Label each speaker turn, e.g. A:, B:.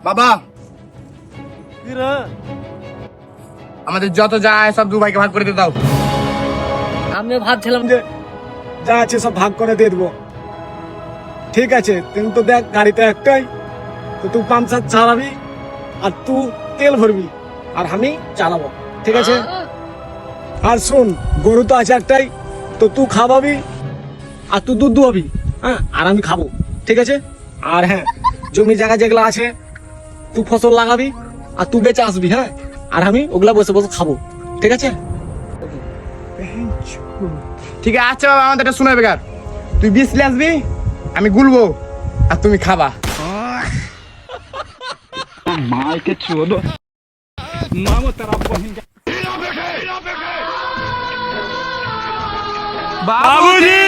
A: বাবা আমাদের যত যা আছে সব 2 ভাইকে ভাগ করে দিয়ে দাও।
B: আমি ভাবছিলাম যে যা আছে সব ভাগ করে দিয়ে দেবো। ঠিক আছে, কিন্তু দেখ গাড়িতে একটাই, তো তুই পাম্পচার চালাবি আর তুই তেল ভরবি আর আমি চালাবো। ঠিক আছে? আর শোন, গরু তো আছে একটাই, তো তুই খাওয়াবি আর তুই দুধ দুয়াবি, হ্যাঁ, আর আমি খাবো। ঠিক আছে? আর হ্যাঁ, জমি জায়গা যেগুলো আছে তুই ফসল লাগাবি আর তুই বেঁচে আসবি, হ্যাঁ, আর আমি ওগুলা বসে বসে খাবো। ঠিক আছে?
A: ঠিক আছে আচ্ছা বাবা, আমাদের এটা শোনা বেকার। তুই 20 লে আসবি, আমি গুলবো আর তুমি খাবা।
C: বাবুজি